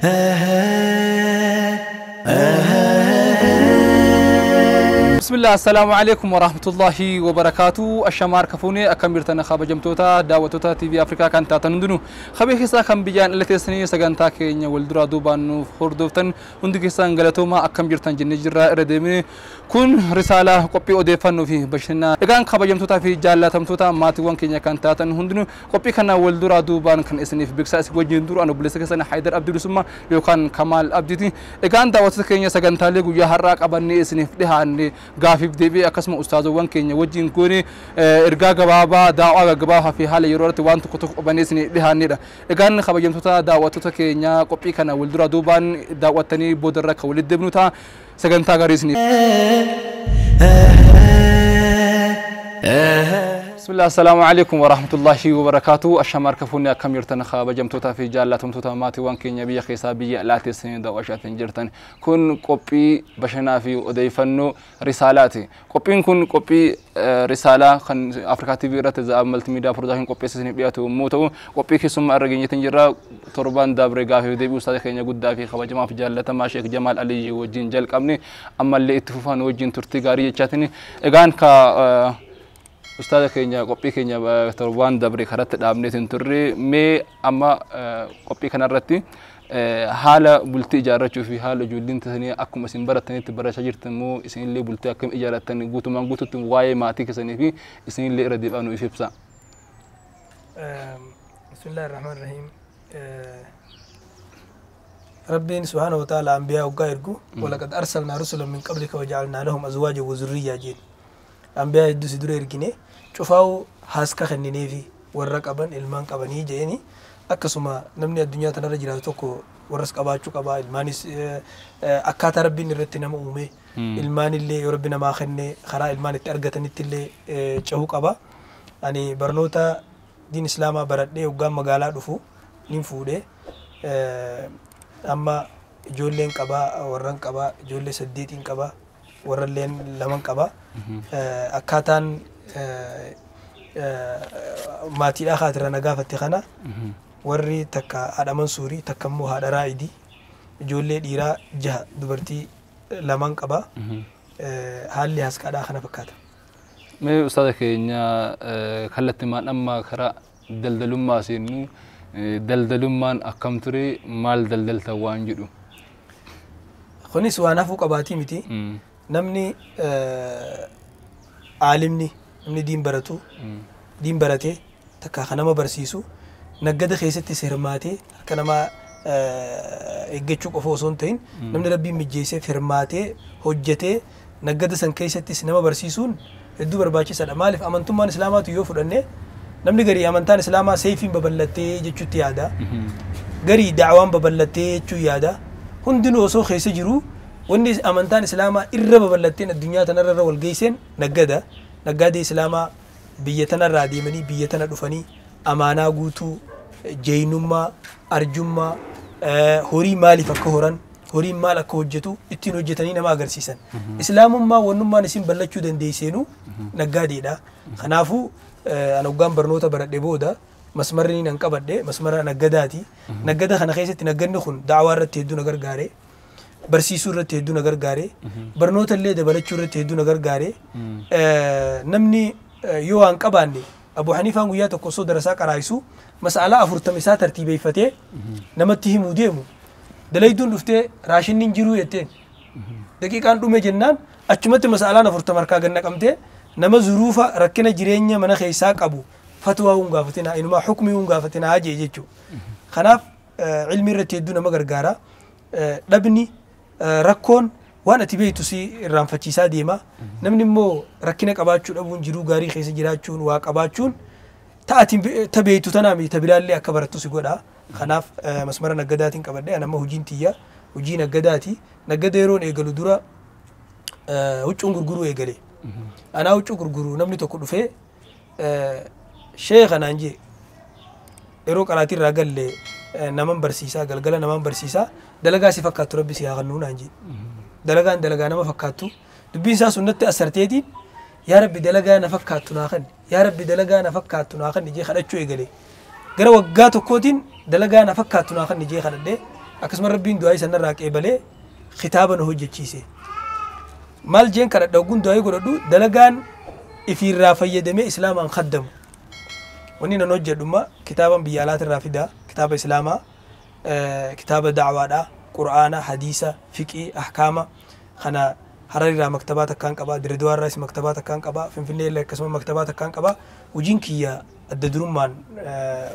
بسم الله السلام عليكم ورحمة الله وبركاته الشمار كفوني أكملتنا خاب جمتوتا دعوتوتا تي في أفريقيا كانت تندنو خبي خيسا كم بيجان اللي تسني سجنتا كينيا والدرا دوبانو فردوفتن وندك سان غلطوما أكملتن جنجرا ردمي كون رسالة كوبي أوديفانو في بشنا إذا خاب جمتوتا في جالة تمتوتا ماتوان كينيا كانت تندنو كوبي كنا والدرا دوبان كان اسني في بكساس وجندور أنا بلسك سنة حيدر عبد السما يوكان كمال عبدتي إذا دعوتوتا كينيا سجنتا لي ويا هراك أبني اسني في دهاني غافيف ديبي أقسم أستاذ وان كينيا وجين كوني إرجع جبابا دعوة جبابها في حال يرورت وان تكتب بنيسني لهانيدا إذا خبر جمتوتا دعوتوتا كينيا كوبي كنا ولدرا دوبان دعوتني بودرك ولد دبنوتا سجنتا غريسني بسم الله السلام عليكم ورحمة الله وبركاته الشمار كفوني أكملتنا خاب جمتوتا في جالة تمتوتا ماتي وان كينيا بيا خيسا بيا لا تسنين دواشات جرتن كن كوبي بشنا في أديفنو رسالاتي كوبي كن كوبي رسالة خن أفريقيا تي في رات زاب ملتي ميديا برودكشن كوبي سنين بياتو موتو كوبي كيسوم أرجعين تنجرا تربان دابري غافي ديبي أستاذ كينيا قد دافي خاب جماعة في جالة ما شيخ جمال علي وجين جل كامني أما اللي اتفقان وجين ترتيجارية شاتني إجان كا أستاذ كينيا كوبي كينيا تربان دابري خرات دامني تنتري مي أما كوبي كنا رتي حالة بلتي إجارة في حالة جودين تانية أكو مسين برا تانية تبرا شجر تنمو إسين اللي بلتي أكم إجارة تانية قوتو ما قوتو تنواي ما تيك سنة في إسين اللي رديب أنو يفيبسا. بسم الله الرحمن الرحيم. ربي سبحانه وتعالى أنبياء وغيره ولقد أرسلنا رسلا من قبلك وجعلنا لهم أزواجا وذرية جين. أنبياء يدوس دوري رجينه شوفوا حاسك خنيني في ورقبان إلمان قبني جيني أكسما نمني الدنيا تنرى جراتوكو ورس قباچو قبا إلمانيس أكات ربي نرتنا مؤمي إلمان اللي ربنا ما خنّي خرا إلمان التأرجتني تلي شهو قبا يعني برنوتا دين إسلام بردي وقام مقالة دفو نفوده أما جولين قبا ورن قبا جولة سديتين قبا ورلين لمن قبا أكاتان ماتي أخاتر نجافة خنا warri takka adaman suri takka immoo haadha raa'idi ijoollee dhiiraa 6 dubartii 2 qaba haalli haasqaadhaa kana fakkaata mee ustaada keenya kallatti maan amma kara daldalummaa seenu daldalummaan akkam ture maal daldalta waan jedhu kunis waan hafuu qabaatii miti namni aalimni diin baratu diin barate takka kanama barsiisu نجد خيستي سرماتي كنما إجتشو قفوسون تين نمن ربي مجيسة فرماتي حجتي نجد سن خيستي سينما برسيسون الدو برباچي سلام مالف أمانتم من إسلامات يوفر أني نمن غري أمانتان إسلاما سيفين ببلتي جتشو تيادا غري دعوان ببلتي جتشو يادا هندنو وصو خيس جرو وندي أمانتان إسلاما إرّا ببلتين الدنيا تنرّا والجيسين نجد إسلاما بيتنا رادي مني بيتنا دفني أمانة قوتو جينوما أرجوما هوري مالي فكهوران هوري مال أكوجتو إتنو جتاني نما أغرسيسان إسلام ما ونما نسيم بلچو دن ديسينو نقادي دا خنافو أنا وقام برنوتا برد بودا مسمرني ننقبت دي مسمرنا نقداتي نقدا خنا خيستي نقدن خون دعوة رت يدو نقر غاري برسيسو رت يدو نقر غاري برنوتا اللي دا بلچو رت يدو نقر غاري نمني يو أنقباني أبو حنيفة وياه تقصد دراسة كرايسو مسألة أفرتمسات ترتيبي فتى نمتيه موديمو دليدون دفته راشين نينجرو يتين دقيقة أنتم مجنان أشمت مسألة أفرتمر كأجنة كمته نما ظروفا ركنا جيرانيا من خيساك أبو فتوى ونقافتنا إنما حكمي ونقافتنا عاجي يجتو خناف علمي رتيدو نما غرغارا لبني ركون وانا تبيتو سي الرانفتشيسا ديما نمني مو ركنا قباچون أبون جرو غاري خيس جراچون واقباچون تأتي تبيتو تنامي تبرالي أكبرتو سيقودا خناف مسمرنا نقداتين قبل أنا ما هجين تيا هجين نقداتي نقديرون إيقلو دورا وچون غرغرو إيقلي أنا وچون غرغرو نمني تقول فيه شيخ أنا نجي إيرو قراتي راقل لي نمان برسيسا قلقلا نمان برسيسا دلقا سيفكاتو ربي سياغنون نجي دلقا نما فكاتو دبين سا سنة أسرتيتي يا ربي دلقا نفكاتو ناخن يا ربي دلقا نفكاتو ناخن نجي خلچو إيقلي gara waggaa tokkootiin dalagaa na fakkaattu naa kan nijee kanadhee akkasuma rabbiin du'aa isa narraa qeebalee kitaaba nu hojjechiise maal jeen kana dhawguun du'aa godhadhu dalagaan ifiirraa fayyadamee islaamaan khaddamu wanni nan hojjedhuma kitaaban biyya alaatirraa fidaa kitaaba islaamaa kitaaba da'waadhaa qur'aana hadiisa fiqii ahkaama kana hararirraa maktabaa takkaan qabaa dirreedawaarraas maktabaa takkaan qabaa finfinnee illee akkasuma maktabaa takkaan qabaa hojiin kiyya adda durummaan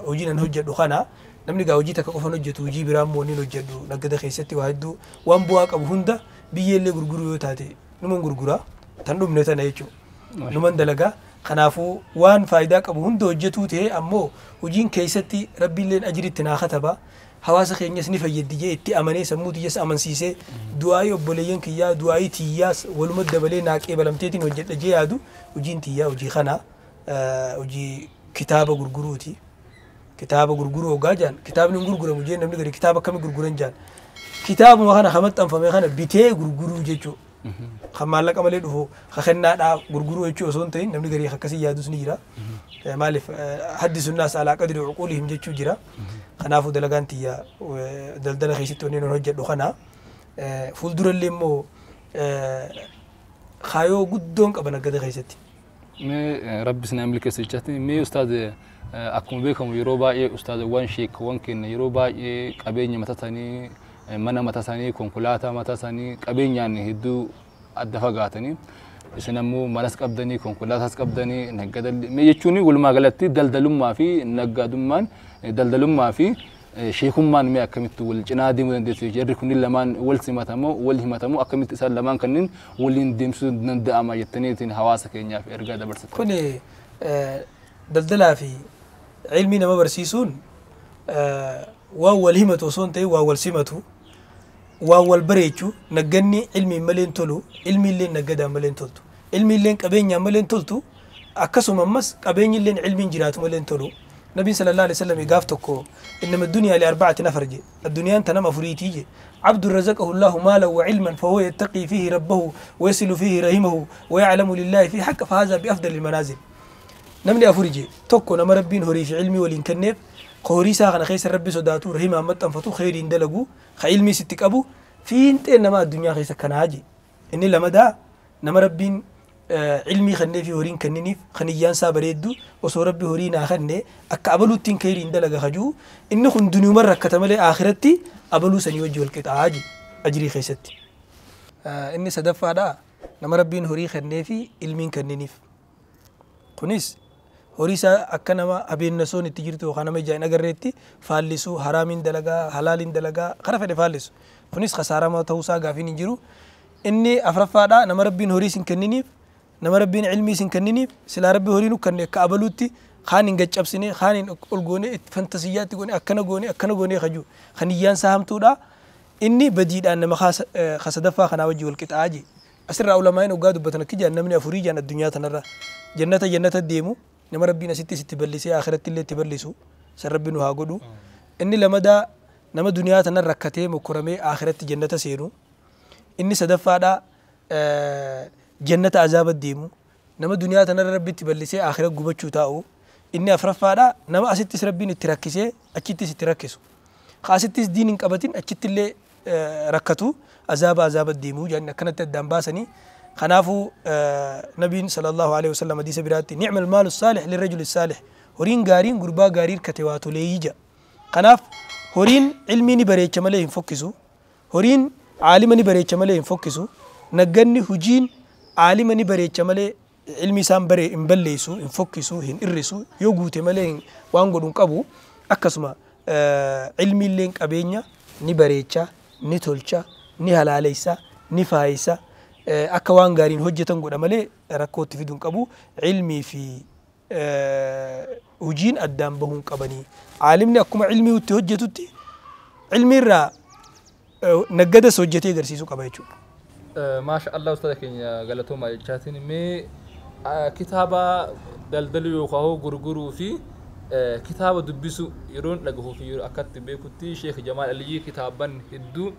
hojii nan hojjedhu kana namni gaa hojii takka qofan hojjetu hojii biraan moo nin hojjedhu naggada keessatti waa hedduu waan bu'aa qabu hunda biyyeellee gurguruu yoo taate numan gurguraa tan dhumne tana jechuudha numan dalagaa kanaafuu waan faayidaa qabu hunda hojjetuu ta'e ammoo hojiin keessatti rabbiilleen ajiritti naa kataba hawaasa keenyas ni fayyaddi jee itti amanee sammuu tiyyas amansiisee du'aayii obboleeyyan kiyyaa du'aayii tiyyaas waluma dabalee naa qeebalamteetiin hojjedha jee yaadu hojiin tiyyaa hojii kana hojii kitaaba gurguruuti kitaaba gurguruu ogaa jaan kitaabni gurguramu jee namni gari kitaaba akkami gurguran jaan kitaabuma kana kamaxxanfame kana bitee gurguruu jechuu kan maallaqa malee dhufu kennaadhaa gurguruu jechuu osoo hin ta'in namni gari akkasii yaadus ni jira maaliif haddisu naas alaa qadri uquulihim jechuu jira kanaafuu dalagaan tiyya daldala keessatti wanni nun hojjedhu kana fuuldurallee immoo kaayoo guddoon qaba naggada keessatti. Mee rabbi sinaa milkeessu jechaatti mee ustaaz akkuma beekamu yeroo baay'ee ustaazawwan sheekawwan keenya yeroo baay'ee qabeenya matatanii mana matatanii konkolaataa matatanii qabeenyaan hedduu adda fagaatanii isin ammoo manas qabdanii konkolaataas qabdanii naggadallee mee jechuun walumaa galatti daldalummaa fi naggadummaan daldalummaa fi sheekummaan mee akkamitti wal cinaa deemuu dandeessu jarri kunniin lamaan wal simatamoo wal himatamoo akkamitti isaan lamaan kanneen waliin deemsuu danda'ama jettaniitiin hawaasa keenyaaf ergaa dabarsatu. Kun daldalaa fi ilmi nama barsiisuun waan wal himatu osoo hin ta'in waan wal simatu waan wal bareechu nagganni ilmi maleen tolu ilmi illee naggadaan maleen toltu ilmi illee qabeenyaan maleen toltu akkasuma ammas qabeenyi illee ilmiin jiraatu maleen tolu. نبي صلى الله عليه وسلم يقافتكو إنما الدنيا لأربعة نفر جي الدنيا أنت نما فريتي جي عبد رزقه الله مالا وعلما فهو يتقي فيه ربه ويصل فيه رحمه ويعلم لله في حق فهذا بأفضل المنازل نملي أفريجي توكو نما ربين هوري في علمي والإنكنيف قهوري ساغنا خيس ربي صداتو رحمه أمتن فتو خير اندلقو خيلمي ستك أبو في انت إنما الدنيا خيس كناجي إني لما دا نما ربين علمي خنّي في هورين كنّنيف خنيان سابريدو وصورب بهورين آخرني أكابلو تنكيرين دلقا خجو إنه خن دنيا مرة كتملي آخرتي أبلو سنيوجه القطع أجري خيستي إني صدفة دا نما ربين هوري خنّي في علمين كنّنيف كنيس هوريسا أكنما أبين نسون تجرتو خانما جاي نجرتي فالسو حرامين دلقا حلالين دلقا خرف ده فالسو كنيس خسارة ما توسا قافين يجرو إني أفرفا دا نما ربين هوريسين كنّنيف نما ربين علمي سنكنني سلا ربي هورينو كن كابلوتي خانين جابسني خانين ألقوني فانتسيات يقولي أكنا غوني خجو خنيان ساهمتو دا إني بديد أن ما خسدفا خنا وجه الكتاجي أسر علماء وقادوا بتنكجا نمني أفريجا الدنيا تنرى جنة الديمو نما ربنا ستي بلسي آخرت اللي تبلسو سر ربنا هاقولو إني لما دا نما دنيا تنرى كتيم وكرمي آخرت جنة سيرو إني صدفا دا جنة عذاب الديمو نما دنيا تنرى ربي تبلسي آخرة قبتشو تاو إني أفرفا دا نما أستيس ربي نتركسي أكيتيس تركسو خاستيس دين انقبتين أكيت اللي ركتو عذاب الديمو جاننا كانت الدنباسني خنافو نبي صلى الله عليه وسلم دي سبراتي نعم المال الصالح للرجل الصالح هورين غارين غربا غارير كتواتو ليجا خناف هورين علمي نبريتش مالين فوكسو هورين عالم نبريتش مالين فوكسو نغني هجين عالم نبريتش مالين علمي سام بري انبليسو انفوكسو هن إرسو يوغوتي مالين وانغودون قبو أكسما علمي لين قبينيا نبريتش نتولچا نهلاليسا نفايسا أكوان غارين هجتن قد مالي ركوت في دون قبو علمي في وجين أدام بهون قبني عالمني أكما علمي وتهجتوتي علمي را نقد سوجتي غرسيسو قبايچو ما شاء الله أستاذ كينيا غلطو ما جاتني مي كتابة دلدلو يوخاو غرغرو في كتابة دبسو يرون لغو في أكتب بيكوتي شيخ جمال علي كتابا هدو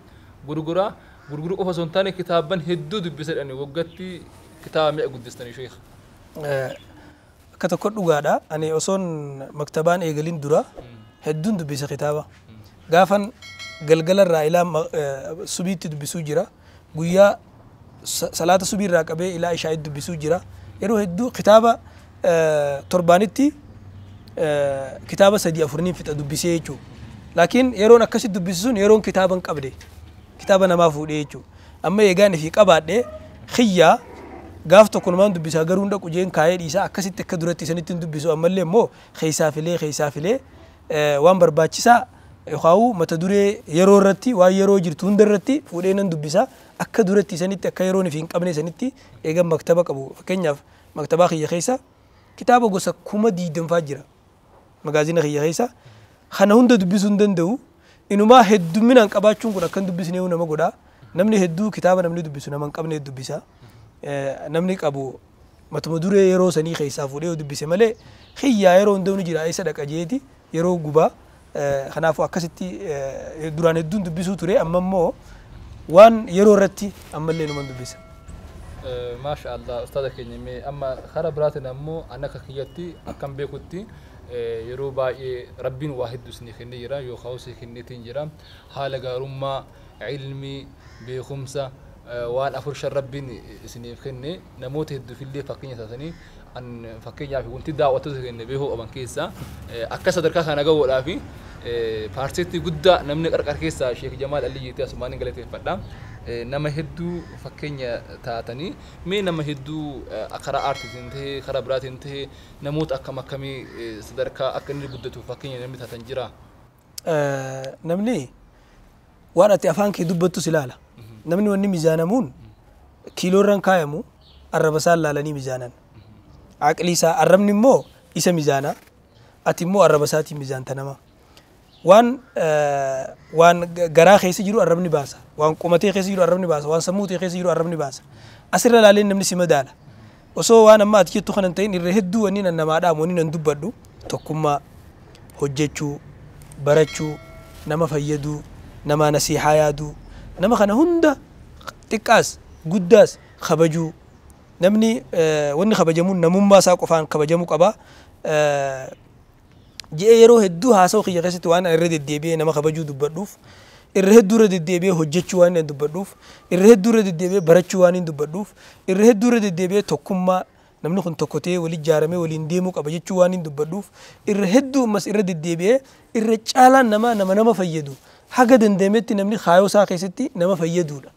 غرغرا أوفا سنتاني كتابا هدو دبسر أني وقتي كتابة مئة قدستاني شيخ كتاكوت لغادا أني أصون مكتبان إيغالين درا هدون دبسر كتابة غافن galgala irraa ilaa subiitti dubbisuu jira guyyaa salaata subii irraa qabee ilaa ishaa'itti dubbisuu jira yeroo hedduu kitaaba torbaanitti kitaaba 3-4 fixa dubbisee jechuudha laakiin yeroon akkasitti dubbisu sun yeroon kitaaban qabde kitaaba namaa fuudhee jechuudha amma eegaan fi qabaadhee xiyyaa gaaf tokko namaan dubbisaa garuu hunda qujeen kaayee dhiisaa akkasitti akka duratti isanitti hin dubbisu ammallee immoo keeysaa filee waan barbaachisaa yookaan mata duree yeroo irratti waan yeroo jirtu hunda irratti fuudhee nan dubbisaa akka duratti isanitti akka yeroon fi hin qabne isanitti eegan maktaba qabu fakkeenyaaf maktabaa kiyya keessa kitaaba gosa 20 jira magaazina kiyya keessa kana hunda dubbisuu hin danda'u inumaa hedduminaan qabaachuun kun akkan dubbisnee nama godhaa namni hedduu kitaaba namni dubbisu nama hin qabne dubbisa namni qabu matuma duree yeroo sanii keessaa fuudhee dubbise malee xiyyaa yeroo hundaa ni jira isa dhaqa jeeti yeroo gubaa kanaafuu akkasitti duraan hedduun dubbisuu ture amma immoo waan yeroo irratti ammallee numan dubbisa. Maasha Allah ustaada keenya amma karaa biraatiin ammoo annaka kiyyatti akkam beekutti yeroo baay'ee rabbiin waa hedduu isinii kennee jira yookaan isinii kenneetiin jira haala gaarummaa ilmii beekumsa waan afur shan rabbiin isiniif kenne namoota hedduuf illee fakkeenya taasisanii fakkeenyaaf wanti daawwattoota kenne beekuu qaban keessaa akka sadarkaa kana gahuudhaaf paarseetti guddaa namni qarqar keessaa Sheek Jamaal Aliyyiitti asumaan galateeffadha. Nama hedduu fakkeenya taatanii mee nama hedduu karaa aartiitiin ta'ee karaa biraatiin ta'ee namoota akkamii sadarkaa akka inni guddatu fakkeenya namni taatan jira. Namni waan ati afaan kee dubbattus ilaala. namni wanni mizaanamuun kiiloo irraan kaayamu arraba isaa laalanii mizaanan aqli isaa arrabni immoo isa mizaana ati immoo arraba isaatiin mizaanta nama waan garaa keessa jiru arrabni baasa waan qumatee keessa jiru arrabni baasa waan sammuu keessa jiru arrabni baasa asirra laaleen namni si madaala osoo waan amma ati jettu kanan ta'in irra hedduu wanni nan namaadhaam wanni nan dubbadhu tokkummaa hojjechuu barachuu nama fayyaduu nama nasihaa yaaduu nama kana hunda xiqqaas guddaas kabajuu namni wanni kabajamuun namummaa isaa qofaan kabajamuu qaba jee yeroo hedduu haasa'u kiyya keessatti waan irra deddeebi'ee nama kabajuu dubbadhuuf irra hedduu irra deddeebi'ee hojjechuu waan hin dubbadhuuf irra hedduu irra deddeebi'ee barachuu waan hin dubbadhuuf irra hedduu irra deddeebi'ee tokkummaa namni kun tokko ta'ee waliin ijaaramee waliin deemuu qaba jechuu waan hin dubbadhuuf irra hedduu ammas irra deddeebi'ee irra caalaan nama fayyadu haga dandeemetti namni kaayoo isaa keessatti nama fayyadudha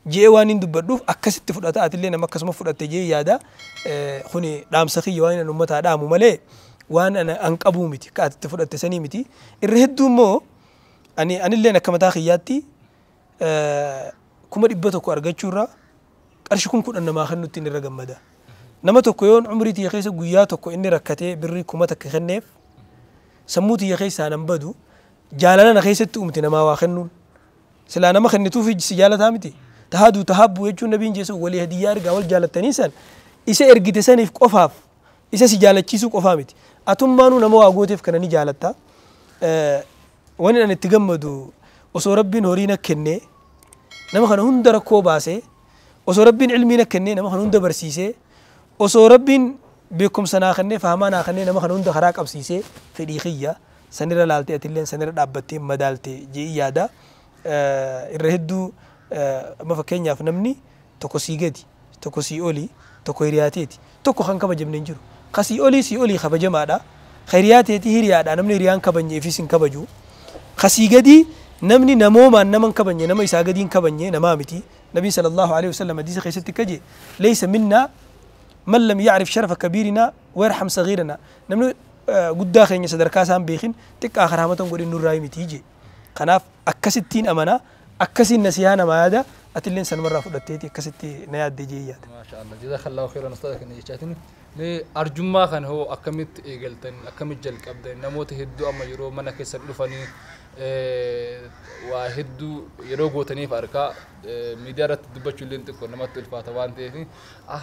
jee waan hin dubbadhuuf akkasitti fudhata atillee nama akkasuma fudhatte jee yaada kuni dhaamsa kiyya waan hin ummataa dhaamu malee waan an qabuu miti ka atitti fudhatte sanii miti irra hedduu immoo anilleen akka mataa kiyyaatti 100,000 argachuurraa qarshii 10,000 namaa kennutti irra gammada nama tokko yoon umrii tiyya keessa guyyaa tokko inni rakkatee birrii 1,000 kenneef sammuu tiyya keessaa nan badu jaalala na keessatti umti namaa waa kennuun silaa nama kennituuf si jaalataa miti tahadu tahabbu jechuun nabiin jeesu walii hadiyyaa ergaa wal jaalattanii san isa ergite saniif qofaaf isa si jaalachiisuu qofaa miti atummaanuu nama waa gooteef kana ni jaalatta wani an itti gammadu osoo rabbiin horii na kennee nama kana hunda rakkoo baasee osoo rabbiin ilmii na kennee nama kana hunda barsiisee osoo rabbiin beekumsa naa kennee fahamaa naa kennee nama kana hunda karaa qabsiisee fedhii kiyya sanirra laaltee atilleen sanirra dhaabbattee madaaltee jee yaada irra hedduu amma fakkeenyaaf namni tokko sii gadi tokko sii olii tokko hiriyaateeti tokko kan kabajamne hin jiru kasii olii kabajamaadha hiriyaateeti hiriyaadha namni hiriyaan kabanye ifis hin kabaju kasii gadi namni namoomaan naman kabanye nama isaa gadiin kabanye namaa miti nabii sallallahu alaihi wasallam hadiisa keessatti kaje laysa minna man lam ya'rif sharafa kabirina wa yarham saghirana namni guddaa keenya sadarkaa isaan beekin xiqqaa karaamatan godhin nurraa miti je kanaaf akkasittiin amana akkasiin nasihaa nama yaada atilleen sanumarraa fudhatteeti akkasitti na yaadde jee yaada maashaallah jazakallahu khairan ustaada keenya jechaatin mee arjummaa kan hoo akkamitti eegaltan akkamitti jalqabdan namoota hedduu amma yeroo mana keessa dhufanii waa hedduu yeroo gootaniif arkaa miidiyaa irratti dubbachuu illee xiqqoo namatti ulfaata waan ta'eef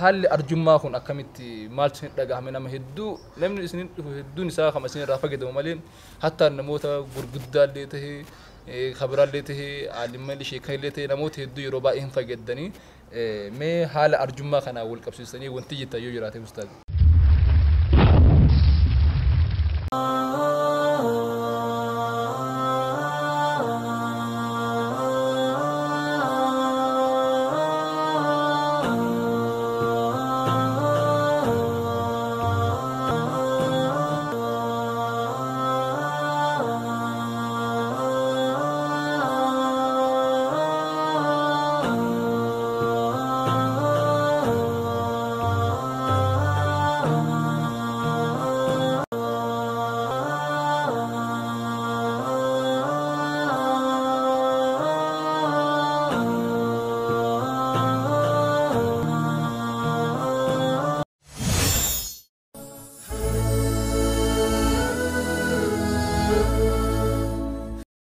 haalli arjummaa kun akkamitti maaltu isin dhagahame nama hedduu namni isin dhufu hedduun isaa kama isin irraa fayyadamu malee hattaa namoota gurguddaa illee tahee kabiraallee tahee aalimmallee sheekanillee tahee namoota hedduu yeroo baay'ee hin fayyadanii mee haala arjummaa kanaa wal qabsiisanii wanti jettan yoo jiraate ustaad